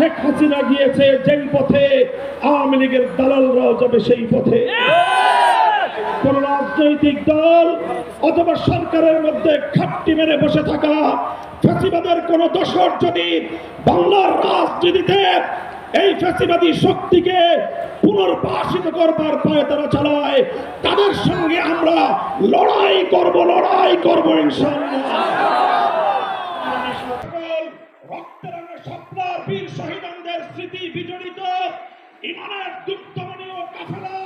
শেখ হাসিনা গিয়েছে যেই পথে, আওয়ামী লীগের দালালরাও যাবে সেই পথে। কোন রাজনৈতিক দল অথবা সরকারের মধ্যে ঘাপটি মেরে বসে থাকা ফ্যাসিবাদের কোন দোসর যদি বাংলার রাজনীতিতে এই ফ্যাসিবাদী শক্তিকে পুনর্বাসিত করবার পায়তারা চালায়, তাদের সঙ্গে আমরা লড়াই করব ইনশাআল্লাহ। রক্তরঙে স্বপ্নার বীর শহীদদের স্মৃতি বিজড়িত ইমানের দুর্দমনীয় কাফেলা,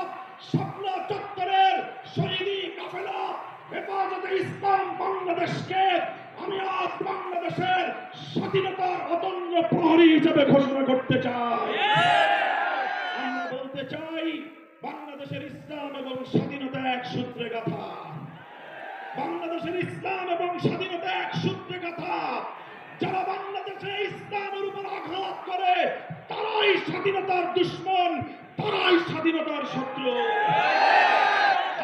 স্বপ্ন চত্বরের শহীদি কাফেলা হেফাজতে ইসলাম বাংলাদেশকে আমি আজ বাংলাদেশের স্বাধীনতার অদম্য প্রহরী হিসেবে ঘোষণা করতে চাই। আমরা বলতে চাই, বাংলাদেশের ইসলাম এবং স্বাধীনতা এক সূত্রে গাঁথা। বাংলাদেশের ইসলাম এবং স্বাধীনতা এক সূত্রে গাঁথা। যারা বাংলাদেশে ইসলামের উপর আঘাত করে তারাই স্বাধীনতার দুশ্মন, তারাই স্বাধীনতার শত্রু।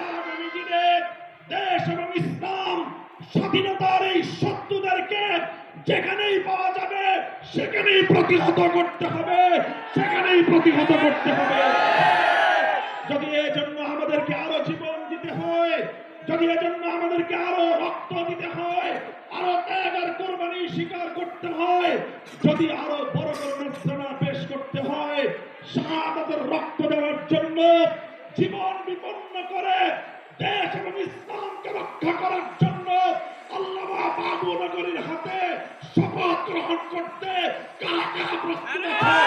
আগামী দিনে দেশ এবং ইসলাম স্বাধীনতার এই শত্রুদেরকে যেখানেই পাওয়া যাবে সেখানেই প্রতিহত করতে হবে, সেখানেই প্রতিহত করতে হবে। যদি এজন্য আমাদেরকে আরো জীবন দিতে হয়, যদি এজন্য আমাদেরকে আরো রক্ত দিতে হয়, আরো ত্যাগ আর কোরবানি স্বীকার করতে হয়, যদি আরো বড় বড় নজরানা পেশ করতে হয়, শাহাদাতের রক্ত দেওয়ার জন্য জীবন বিপন্ন করে দেশ এবং ইসলামকে রক্ষা করার জন্য আল্লামা বাবু নগরীর হাতে শপথ গ্রহণ করতে কারা কারা প্রস্তুত আছে?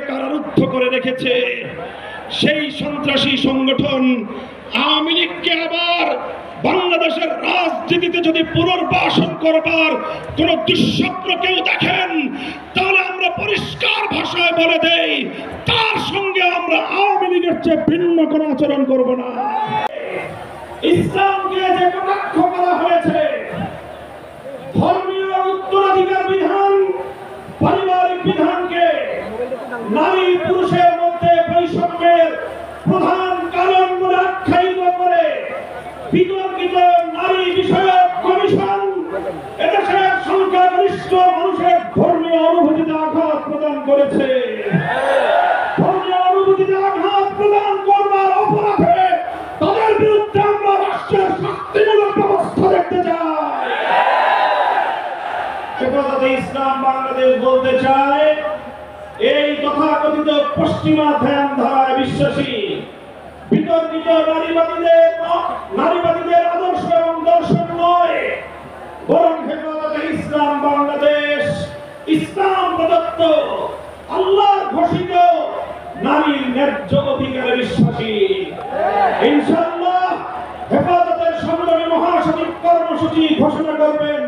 কারারুদ্ধ করে রেখেছে সেই সন্ত্রাসী সংগঠন আওয়ামী লীগকে আবার বাংলাদেশের রাজনীতিতে যদি পুনর্বাসন করবার কোন দুঃস্বপ্ন কেউ দেখেন, তাহলে আমরা পরিষ্কার ভাষায় বলে দেই, তার সঙ্গে আমরা আওয়ামী লীগের চেয়ে ভিন্ন কোন আচরণ করব না। ইসলামকে যে কটাক্ষ করা হয়েছে, ধর্মীয় উত্তরাধিকার বিধান, পারিবারিক বিধানকে নারী পুরুষের মধ্যে বৈষম্যের প্রধান কারণ বলে আখ্যায়িত করে বিতর্কিত নারী বিষয়ক কমিশন এদেশের সংখ্যাগরিষ্ঠ মানুষের ধর্মীয় অনুভূতিতে আঘাত প্রদান করেছে। ধর্মীয় অনুভূতিতে আঘাত প্রদান করবার অপরাধে তাদের বিরুদ্ধে আমরা রাষ্ট্রের শাস্তিমূলক ব্যবস্থা দেখতে চাই। হেফাজতে ইসলাম বাংলাদেশ বলতে চায়, এই তথাকথিত পশ্চিমা ধ্যান ধারায় বিশ্বাসী বিতর্কিত নারীবাদীদের আদর্শ এবং দর্শন নয়, বরং হেফাজতে ইসলাম বাংলাদেশ ইসলাম প্রদত্ত আল্লাহ ঘোষিত নারীর ন্যায্য অধিকারে বিশ্বাসী। ইনশাআল্লাহ হেফাজতের সংগ্রামী মহাসচিব কর্মসূচি ঘোষণা করবেন